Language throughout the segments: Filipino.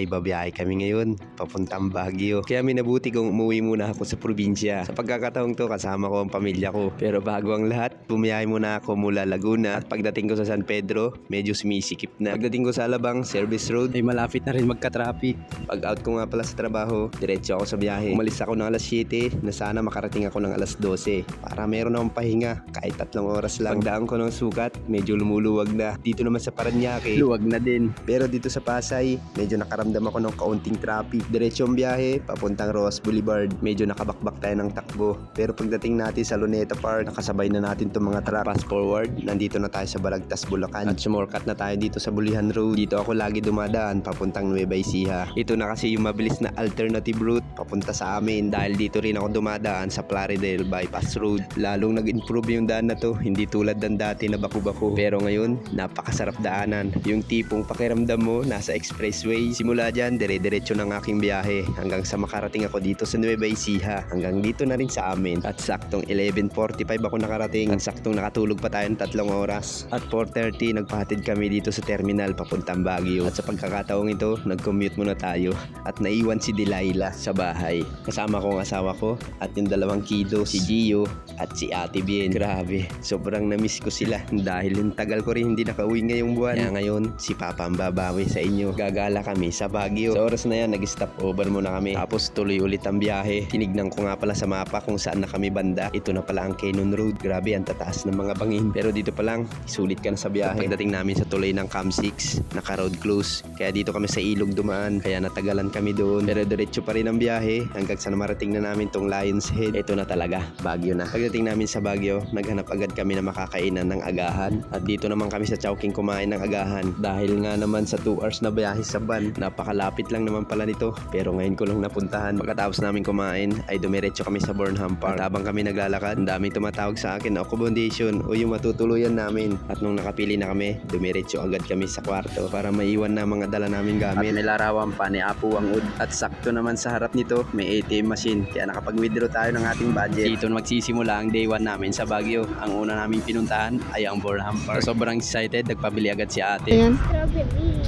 ay babiyahe kami ngayon papuntang Baguio. Kaya minabuti kong umuwi muna ako sa probinsya. Sa pagkakataong to kasama ko ang pamilya ko. Pero bago ang lahat, bumiyahe muna ako mula Laguna at pagdating ko sa San Pedro, medyo sumisikip na. Pagdating ko sa Alabang Service Road ay malapit na rin magka-traffic. Pag out ko nga pala sa trabaho, diretso ako sa biyahe. Umalis ako ng alas 7 na sana makarating ako ng alas 12 para meron akong pahinga kahit 3 oras lang. Pagdaan ko ng sukat, medyo lumuluwag na. Dito naman sa Paranaque, luwag na din. Pero dito sa Pasay, medyo nakaramdam ako ng kaunting traffic. Diretso ang biyahe, papuntang Ross Boulevard. Medyo nakabakbak tayo ng takbo. Pero pagdating natin sa Luneta Park, nakasabay na natin itong mga truck. Fast forward, nandito na tayo sa Balagtas, Bulacan. At sumorkat na tayo dito sa Bulihan Road. Dito ako lagi dumadaan, papuntang Nueva Ecija. Ito na kasi yung mabilis na alternative route papunta sa amin. Dahil dito rin ako dumadaan sa Plaridel Bypass Road. Lalong nag-improve yung daan na to. Hindi tulad ng dati na baku-baku. Pero ngayon, napakasarap daanan. Yung tipong pakiramdam mo nasa expressway. Simula dyan, dire-diretso ng aking biyahe hanggang sa makarating ako dito sa Nueva Ecija. Hanggang dito na rin sa amin. At saktong 11:45 ako nakarating. At saktong nakatulog pa tayo ng 3 oras. At 4:30 nagpahatid kami dito sa terminal papuntang Baguio. At sa pagkakataong ito, nag-commute muna tayo. At naiwan si Delilah sa bahay. Kasama ko ang asawa ko at yung 2 kiddos, si Gio at si Ate Bien. Grabe, sobrang na-miss ko sila dahil yung tagal ko rin hindi nakauwi ngayong buwan. Kaya ngayon, si Papa ang babawi sa inyo. Gagala kami sa Baguio. Sa oras na yan, nag-stop over muna kami. Tapos tuloy ulit ang biyahe. Tinignan ko nga pala sa mapa kung saan na kami banda. Ito na pala ang Cannon Road. Grabe, ang tataas ng mga bangin. Pero dito pa lang, sulit ka na sa biyahe. Pagdating namin sa tuloy ng Cam 6, naka-road close. Kaya dito kami sa ilog dumaan. Kaya natagalan kami doon. Pero diretso pa rin ang biyahe hanggang sa marating na namin tong Lion's Head. Ito na talaga, Baguio na. Pagdating namin sa Baguio, naghanap agad kami na makakainan ng agahan. At dito naman kami sa Chowking kumain ng agahan. Dahil nga naman sa 2 hours na biyahe sa van, napakalapit lang naman pala nito. Pero ngayon ko lang napuntahan. Pagkatapos namin kumain, ay dumiretso kami sa Burnham Park. At habang kami naglalakad, ang daming tumatawag sa akin na accommodation o yung matutuluyan namin. At nung nakapili na kami, dumiretso agad kami sa kwarto para maiwan na mga dala namin gamit. At nilarawan pa ni Apu ang ud. At sakto naman sa harap nito, may ATM machine. Kaya nakapag-withdraw tayo ng ating budget. Dito magsisimula ang day 1 namin sa Baguio. Ang una namin pinuntahan ay ang Burnham Park. Sobrang excited, nagpabili agad si ate. Ayan. Strawberry.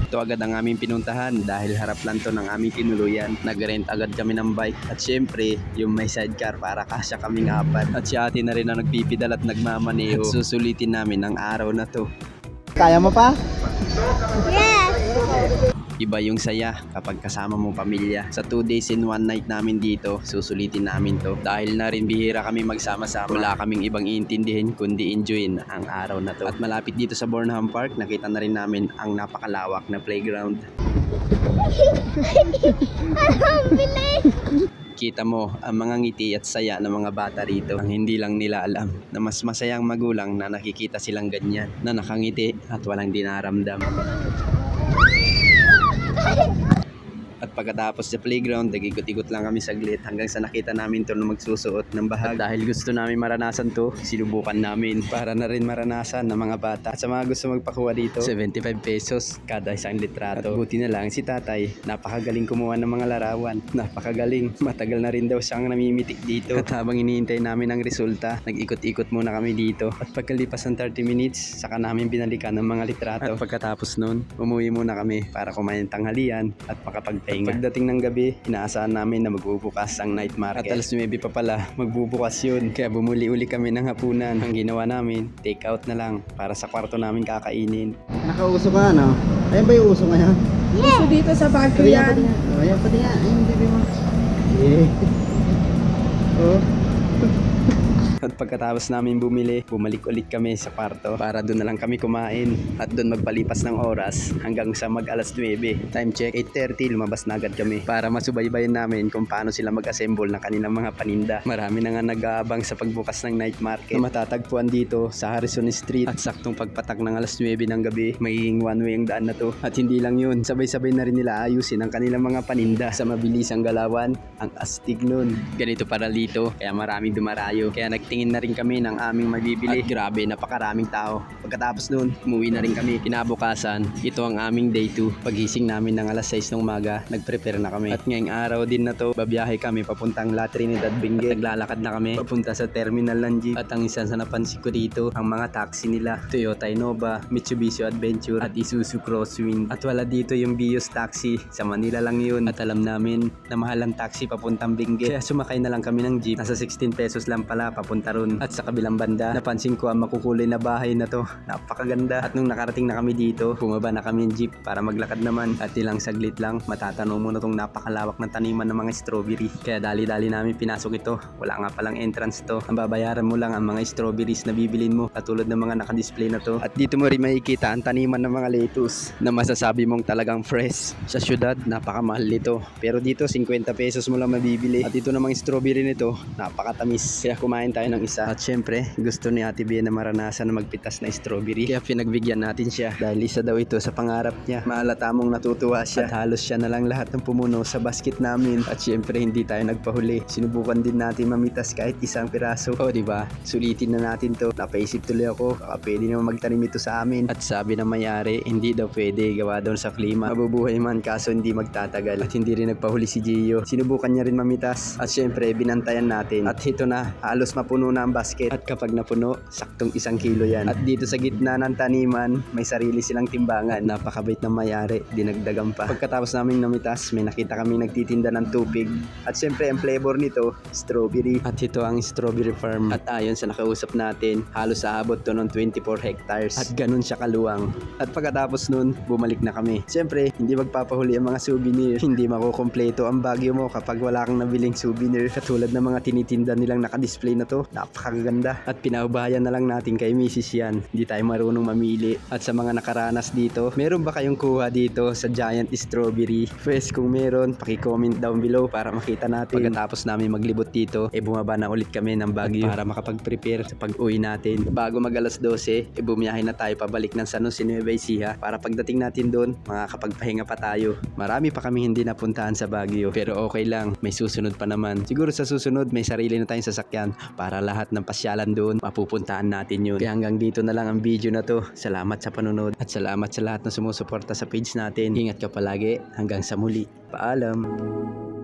Ito agad ang aming pinuntahan dahil harap lang to ng aming tinuluyan. Nag-rent agad kami ng bike. At syempre, yung may sidecar para kasya kaming 4. At si ate na rin ang nagpipidal at nagmamaneho. At susulitin namin ang araw na to. Kaya mo pa? Yes! Iba yung saya kapag kasama mong pamilya. Sa 2 days and 1 night namin dito, susulitin namin to. Dahil na rin bihira kami magsama-sama. Wala kaming ibang iintindihin kundi enjoyin ang araw na to. At malapit dito sa Burnham Park, nakita na rin namin ang napakalawak na playground. Ang bilis! Kita mo ang mga ngiti at saya ng mga bata rito. Ang hindi lang nila alam na mas masayang magulang na nakikita silang ganyan, na nakangiti at walang dinaramdam. At pagkatapos sa playground, nag-ikot-ikot lang kami saglit hanggang sa nakita namin to na magsusuot ng bahag. At dahil gusto namin maranasan to, sinubukan namin para na rin maranasan ng mga bata. At sa mga gusto magpakuha dito, 75 pesos kada isang litrato. At buti na lang si tatay, napakagaling kumuha ng mga larawan. Napakagaling, matagal na rin daw siyang namimitik dito. At habang iniintay namin ang resulta, nag-ikot-ikot muna kami dito. At pagkalipas ng 30 minutes, saka namin binalikan ng mga litrato. At pagkatapos nun, umuwi muna kami para kumain ng tanghalian at makapagpahinga. Pagdating ng gabi, inaasahan namin na magbubukas ang night market. At alas 9 pa pala, magbubukas yun. Kaya bumuli-uli kami ng hapunan. Ang ginawa namin, take out na lang para sa kwarto namin kakainin. Nakauso ka, no? Ayan ba yung uso ngayon? Gusto dito sa Baguio yan. Ayan pati nga. Ayun, baby mo. Yeah. Oh. At pagkatapos namin bumili, bumalik ulit kami sa kwarto para doon na lang kami kumain at doon magpalipas ng oras hanggang sa mag-alas 9. Time check, 8:30, lumabas na agad kami para masubaybayan namin kung paano sila mag-assemble ng kanilang mga paninda. Marami na nga nag-aabang sa pagbukas ng night market na matatagpuan dito sa Harrison Street. At saktong pagpatak ng alas 9 ng gabi, magiging one way ang daan na to. At hindi lang yun, sabay-sabay na rin nila ayusin ang kanilang mga paninda sa mabilisang galawan, ang astig nun. Ganito para dito, kaya maraming dumarayo. Kaya nagtingin na rin kami ng aming mabibili. At grabe, napakaraming tao. Pagkatapos nun, umuwi na rin kami. Kinabukasan, ito ang aming day 2. Pagising namin ng alas 6 ng umaga, nag-prepare na kami. At ngayong araw din na to, babiyahe kami papuntang La Trinidad, Benguet. At naglalakad na kami papunta sa terminal ng jeep. At ang isa sa napansin ko dito, ang mga taxi nila. Toyota Innova, Mitsubishi Adventure, at Isuzu Crosswind. At wala dito yung Vios taxi. Sa Manila lang yun. At alam namin na mahal ang taxi papuntang Benguet. Kaya sumakay na lang kami ng jeep. Nasa 16 pesos lang pala papunta ron. At sa kabilang banda, napansin ko ang makukulay na bahay na to. Napakaganda. At nung nakarating na kami dito, bumaba na kami ng jeep para maglakad naman. At ilang saglit lang, matatanaw mo na tong napakalawak ng taniman ng mga strawberry. Kaya dali-dali namin pinasok ito. Wala nga palang entrance to. Ang babayaran mo lang ang mga strawberries na bibilin mo, katulad ng mga nakadisplay na to. At dito mo rin makikita ang taniman ng mga lettuce na masasabi mong talagang fresh. Sa syudad, napakamahal nito. Pero dito, 50 pesos mo lang mabibili. At ito namang strawberry nito, napakatamis. Kaya kumain tayo ng isa. At syempre, gusto ni Ate Bea na maranasan na magpitas na strawberry. Kaya pinagbigyan natin siya. Dahil isa daw ito sa pangarap niya. Maalata mong natutuwa siya. At halos siya na lang lahat ng pumuno sa basket namin. At syempre, hindi tayo nagpahuli. Sinubukan din natin mamitas kahit isang piraso. O diba, sulitin na natin to. Napaisip tuloy ako, baka pwede naman magtanim ito sa amin. At sabi ng may-ari, hindi daw pwede, gawa doon sa klima. Mabubuhay man kaso hindi magtatagal. At hindi rin nagpahuli si Gio. Sinubukan niya rin mamitas. At syempre, binantayan natin. At ito na, halos mapuno na ang basket. At kapag napuno, saktong 1 kilo yan. At dito sa gitna ng taniman, may sarili silang timbangan. Napakabait ng may-ari, dinagdagan pa. Pagkatapos naming namitas, may nakita kami nagtitinda ng tubig. At syempre, ang flavor nito, strawberry. At ito ang strawberry farm. At ayon sa nakausap natin, halos aabot to ng 24 hectares. At ganun siya kaluwang. At pagkatapos nun, bumalik na kami. Syempre, hindi magpapahuli ang mga souvenir. Hindi makukompleto ang Baguio mo kapag wala kang nabiling souvenir. Katulad ng mga tinitinda nilang nakadisplay na to. Napakaganda. At pinaubayan na lang natin kay Mrs. yan. Hindi tayo marunong mamili. At sa mga nakaranas dito, meron ba kayong kuha dito sa Giant Strawberry? First, kung meron, paki-comment down below para makita natin. Pagkatapos namin maglibot dito, bumaba na ulit kami ng Baguio para makapag-prepare sa pag-uwi natin. Bago mag alas 12, bumiyahe na tayo pabalik ng San Jose Nueva Ecija para pagdating natin doon, makakapagpahinga pa tayo. Marami pa kami hindi napuntahan sa Baguio, pero okay lang, may susunod pa naman. Siguro sa susunod, may sarili na tayong sasakyan para lahat ng pasyalan doon, mapupuntahan natin yun. Kaya hanggang dito na lang ang video na to. Salamat sa panunod at salamat sa lahat na sumusuporta sa page natin. Ingat ka palagi. Hanggang sa muli. Paalam!